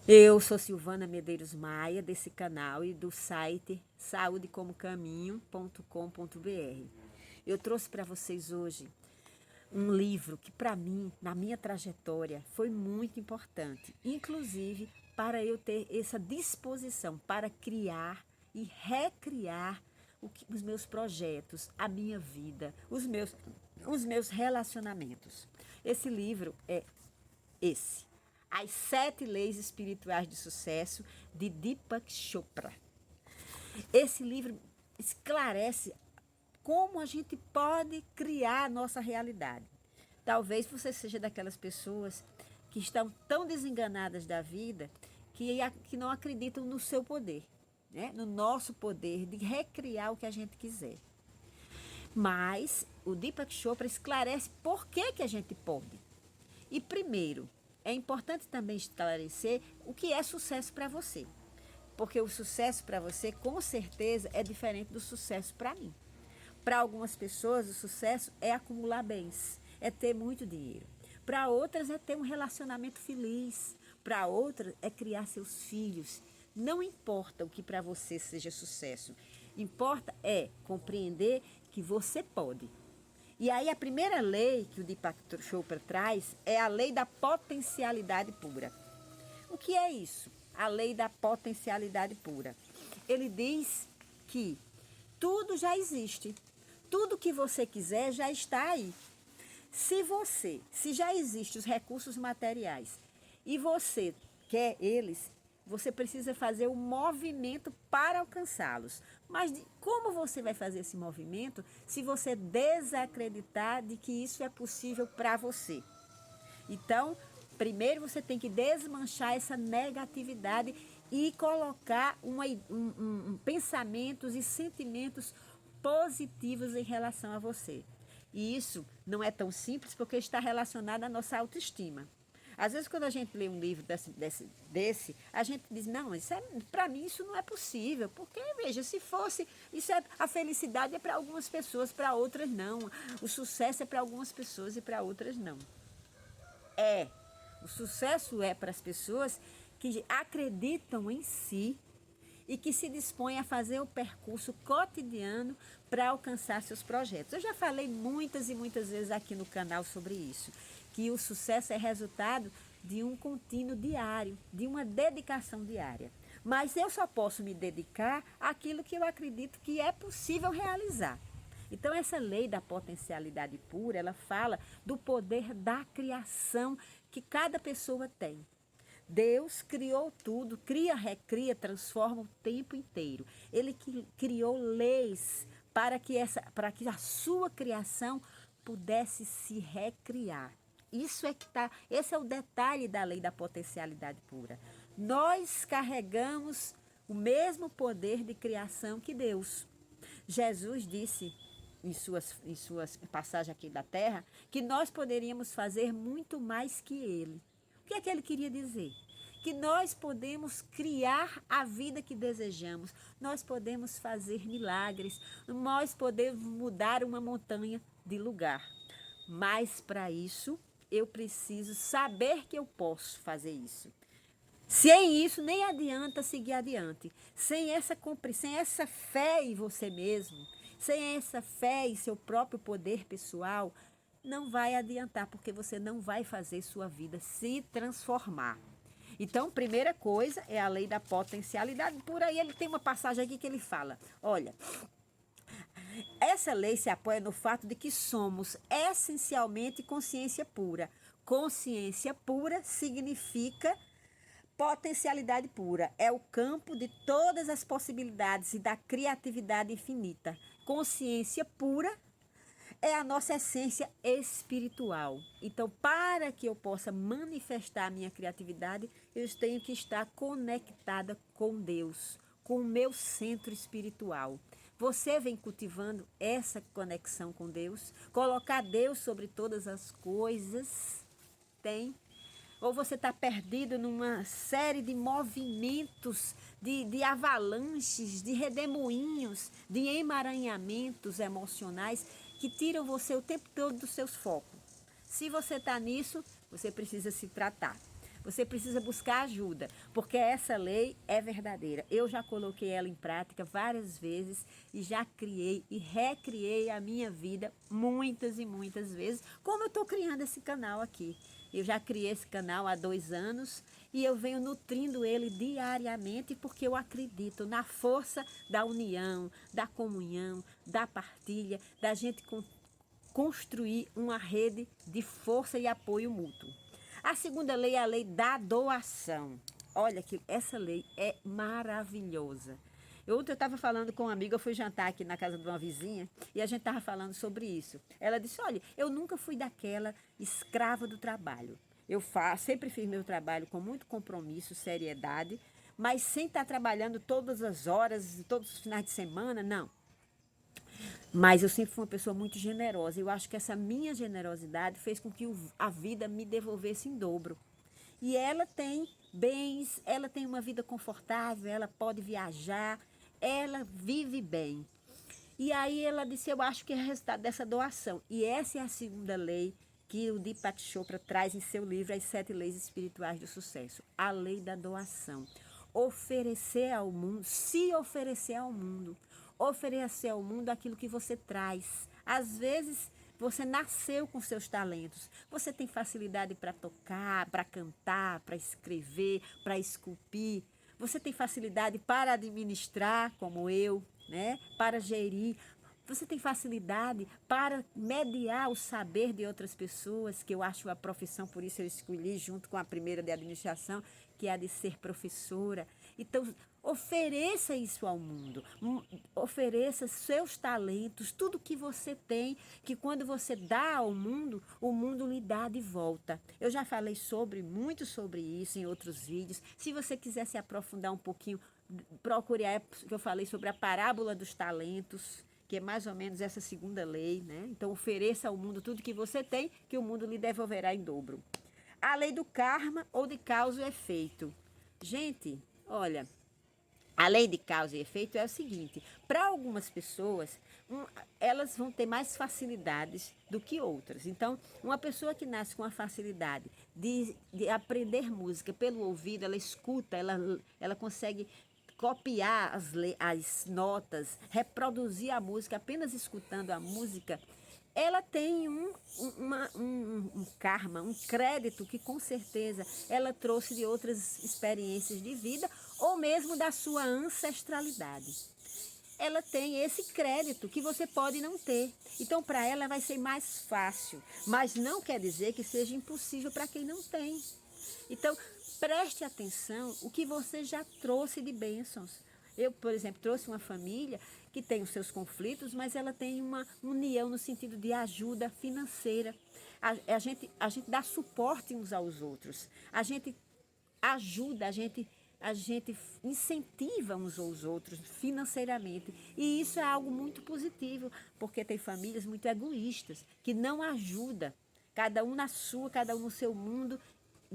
Eu sou Silvana Medeiros Maia, desse canal e do site saudecomocaminho.com.br. Eu trouxe para vocês hoje um livro que, para mim, na minha trajetória, foi muito importante, inclusive para eu ter essa disposição para criar e recriar os meus projetos, a minha vida, os meus relacionamentos. Esse livro é esse. As Sete Leis Espirituais de Sucesso, de Deepak Chopra. Esse livro esclarece como a gente pode criar a nossa realidade. Talvez você seja daquelas pessoas que estão tão desenganadas da vida que não acreditam no seu poder, né? No nosso poder de recriar o que a gente quiser. Mas o Deepak Chopra esclarece por que a gente pode. E primeiro, é importante também esclarecer o que é sucesso para você. Porque o sucesso para você, com certeza, é diferente do sucesso para mim. Para algumas pessoas, o sucesso é acumular bens, é ter muito dinheiro. Para outras, é ter um relacionamento feliz. Para outras, é criar seus filhos. Não importa o que para você seja sucesso. Importa é compreender que você pode. E aí a primeira lei que o Deepak Chopra traz é a lei da potencialidade pura. O que é isso? A lei da potencialidade pura. Ele diz que tudo já existe. Tudo que você quiser já está aí. Se já existem os recursos materiais e você quer eles, você precisa fazer um movimento para alcançá-los. Mas como você vai fazer esse movimento se você desacreditar de que isso é possível para você? Então, primeiro você tem que desmanchar essa negatividade e colocar pensamentos e sentimentos positivos em relação a você. E isso não é tão simples porque está relacionado à nossa autoestima. Às vezes, quando a gente lê um livro desse a gente diz, não, para mim isso não é possível. Porque, veja, se fosse, a felicidade é para algumas pessoas, para outras não. O sucesso é para algumas pessoas e para outras não. O sucesso é para as pessoas que acreditam em si e que se dispõem a fazer o percurso cotidiano para alcançar seus projetos. Eu já falei muitas e muitas vezes aqui no canal sobre isso, que o sucesso é resultado de um contínuo diário, de uma dedicação diária. Mas eu só posso me dedicar àquilo que eu acredito que é possível realizar. Então, essa lei da potencialidade pura, ela fala do poder da criação que cada pessoa tem. Deus criou tudo, cria, recria, transforma o tempo inteiro. Ele criou leis para que a sua criação pudesse se recriar. Esse é o detalhe da lei da potencialidade pura. Nós carregamos o mesmo poder de criação que Deus. Jesus disse em suas passagens aqui da terra que nós poderíamos fazer muito mais que ele. O que é que ele queria dizer? Que nós podemos criar a vida que desejamos, nós podemos fazer milagres, nós podemos mudar uma montanha de lugar. Mas para isso, eu preciso saber que eu posso fazer isso. Sem isso, nem adianta seguir adiante. Sem essa fé em você mesmo, sem essa fé em seu próprio poder pessoal, não vai adiantar, porque você não vai fazer sua vida se transformar. Então, primeira coisa é a lei da potencialidade. Por aí ele tem uma passagem aqui que ele fala, olha, essa lei se apoia no fato de que somos essencialmente consciência pura. Consciência pura significa potencialidade pura. É o campo de todas as possibilidades e da criatividade infinita. Consciência pura é a nossa essência espiritual. Então, para que eu possa manifestar a minha criatividade, eu tenho que estar conectada com Deus, com o meu centro espiritual. Você vem cultivando essa conexão com Deus? Colocar Deus sobre todas as coisas? Tem? Ou você está perdido numa série de movimentos, de avalanches, de redemoinhos, de emaranhamentos emocionais que tiram você o tempo todo dos seus focos. Se você está nisso, você precisa se tratar. Você precisa buscar ajuda, porque essa lei é verdadeira. Eu já coloquei ela em prática várias vezes e já criei e recriei a minha vida muitas e muitas vezes, como eu estou criando esse canal aqui. Eu já criei esse canal há 2 anos e eu venho nutrindo ele diariamente porque eu acredito na força da união, da comunhão, da partilha, da gente construir uma rede de força e apoio mútuo. A segunda lei é a lei da doação. Olha que essa lei é maravilhosa. Ontem eu estava falando com uma amiga, eu fui jantar aqui na casa de uma vizinha e a gente estava falando sobre isso. Ela disse, olha, eu nunca fui daquela escrava do trabalho. Sempre fiz meu trabalho com muito compromisso, seriedade, mas sem estar trabalhando todas as horas, todos os finais de semana, não. Mas eu sempre fui uma pessoa muito generosa. Eu acho que essa minha generosidade fez com que a vida me devolvesse em dobro. E ela tem bens, ela tem uma vida confortável, ela pode viajar, ela vive bem. E aí ela disse, eu acho que é resultado dessa doação. E essa é a segunda lei que o Deepak Chopra traz em seu livro As 7 Leis Espirituais do Sucesso. A lei da doação. Oferecer ao mundo, se oferecer ao mundo. Oferecer ao mundo aquilo que você traz. Às vezes, você nasceu com seus talentos. Você tem facilidade para tocar, para cantar, para escrever, para esculpir. Você tem facilidade para administrar, como eu, né? Para gerir. Você tem facilidade para mediar o saber de outras pessoas, que eu acho a profissão, por isso eu escolhi junto com a primeira de administração, que é a de ser professora. Então, ofereça isso ao mundo, ofereça seus talentos, tudo que você tem, que quando você dá ao mundo, o mundo lhe dá de volta. Eu já falei muito sobre isso em outros vídeos. Se você quiser se aprofundar um pouquinho, procure a época que eu falei sobre a parábola dos talentos, que é mais ou menos essa segunda lei, né? Então, ofereça ao mundo tudo que você tem, que o mundo lhe devolverá em dobro. A lei do karma ou de causa e efeito. Gente, olha, a lei de causa e efeito é o seguinte, para algumas pessoas, elas vão ter mais facilidades do que outras. Então, uma pessoa que nasce com a facilidade de aprender música pelo ouvido, ela escuta, ela consegue copiar as notas, reproduzir a música apenas escutando a música, ela tem um karma, um crédito que com certeza ela trouxe de outras experiências de vida ou mesmo da sua ancestralidade. Ela tem esse crédito que você pode não ter. Então, para ela vai ser mais fácil, mas não quer dizer que seja impossível para quem não tem. Então, preste atenção o que você já trouxe de bênçãos. Eu, por exemplo, trouxe uma família que tem os seus conflitos, mas ela tem uma união no sentido de ajuda financeira. A gente dá suporte uns aos outros. A gente ajuda, a gente incentiva uns aos outros financeiramente. E isso é algo muito positivo, porque tem famílias muito egoístas, que não ajudam. Cada um na sua, cada um no seu mundo,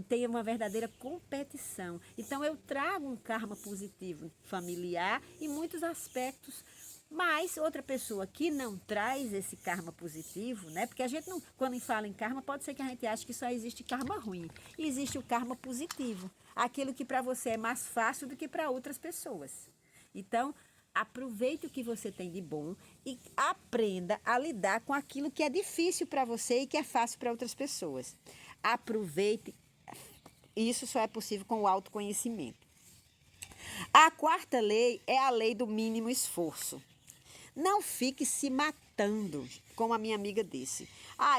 tem uma verdadeira competição. Então, eu trago um karma positivo familiar em muitos aspectos, mas outra pessoa que não traz esse karma positivo, né? Porque a gente não, quando fala em karma, pode ser que a gente ache que só existe karma ruim. E existe o karma positivo, aquilo que para você é mais fácil do que para outras pessoas. Então, aproveite o que você tem de bom e aprenda a lidar com aquilo que é difícil para você e que é fácil para outras pessoas. Aproveite. Isso só é possível com o autoconhecimento. A quarta lei é a lei do mínimo esforço. Não fique se matando, como a minha amiga disse.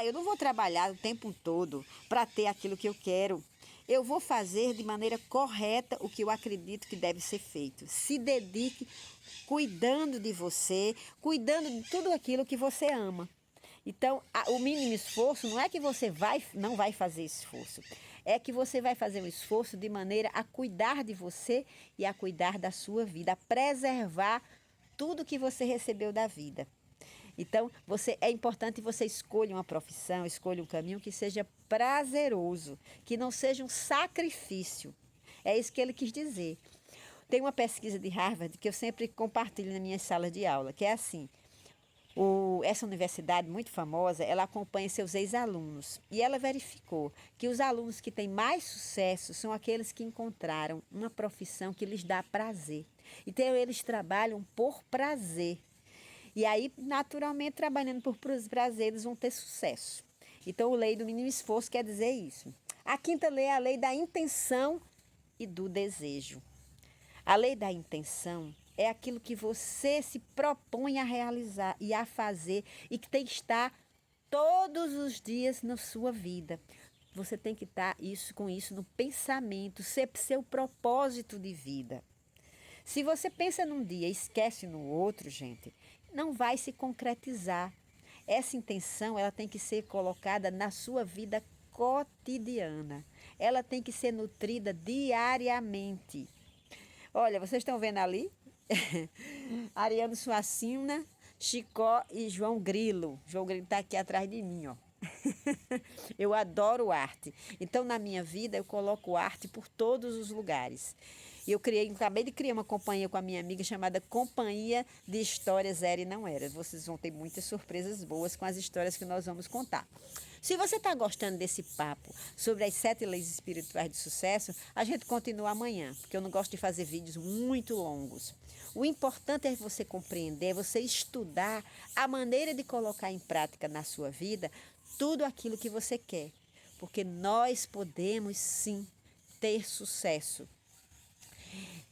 Eu não vou trabalhar o tempo todo para ter aquilo que eu quero. Eu vou fazer de maneira correta o que eu acredito que deve ser feito. Se dedique cuidando de você, cuidando de tudo aquilo que você ama. Então, o mínimo esforço não é que você não vai fazer esforço. É que você vai fazer um esforço de maneira a cuidar de você e a cuidar da sua vida, a preservar tudo que você recebeu da vida. Então, é importante que você escolha uma profissão, escolha um caminho que seja prazeroso, que não seja um sacrifício. É isso que ele quis dizer. Tem uma pesquisa de Harvard que eu sempre compartilho nas minhas salas de aula, que é assim: Essa universidade muito famosa, ela acompanha seus ex-alunos e ela verificou que os alunos que têm mais sucesso são aqueles que encontraram uma profissão que lhes dá prazer. Então, eles trabalham por prazer. E aí, naturalmente, trabalhando por prazer, eles vão ter sucesso. Então, a lei do mínimo esforço quer dizer isso. A quinta lei é a lei da intenção e do desejo. A lei da intenção é aquilo que você se propõe a realizar e a fazer e que tem que estar todos os dias na sua vida. Você tem que estar com isso no pensamento, ser seu propósito de vida. Se você pensa num dia e esquece no outro, gente, não vai se concretizar. Essa intenção, ela tem que ser colocada na sua vida cotidiana. Ela tem que ser nutrida diariamente. Olha, vocês estão vendo ali? Ariano Suassuna, Chicó e João Grilo. João Grilo está aqui atrás de mim, ó. Eu adoro arte. Então, na minha vida, eu coloco arte por todos os lugares. E acabei de criar uma companhia com a minha amiga chamada Companhia de Histórias Era e Não Era. Vocês vão ter muitas surpresas boas com as histórias que nós vamos contar. Se você está gostando desse papo sobre as 7 leis espirituais de sucesso, a gente continua amanhã, porque eu não gosto de fazer vídeos muito longos. O importante é você compreender, você estudar a maneira de colocar em prática na sua vida tudo aquilo que você quer, porque nós podemos sim ter sucesso.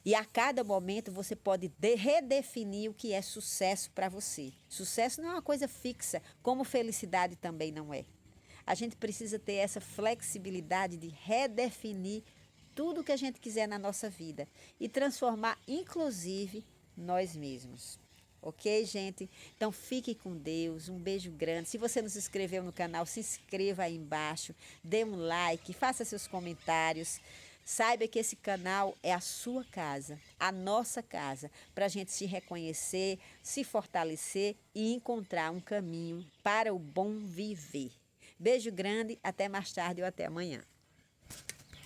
E a cada momento você pode redefinir o que é sucesso para você. Sucesso não é uma coisa fixa, como felicidade também não é. A gente precisa ter essa flexibilidade de redefinir tudo o que a gente quiser na nossa vida e transformar, inclusive, nós mesmos. Ok, gente? Então fique com Deus, um beijo grande. Se você não se inscreveu no canal, se inscreva aí embaixo, dê um like, faça seus comentários. Saiba que esse canal é a sua casa, a nossa casa, para a gente se reconhecer, se fortalecer e encontrar um caminho para o bom viver. Beijo grande, até mais tarde ou até amanhã.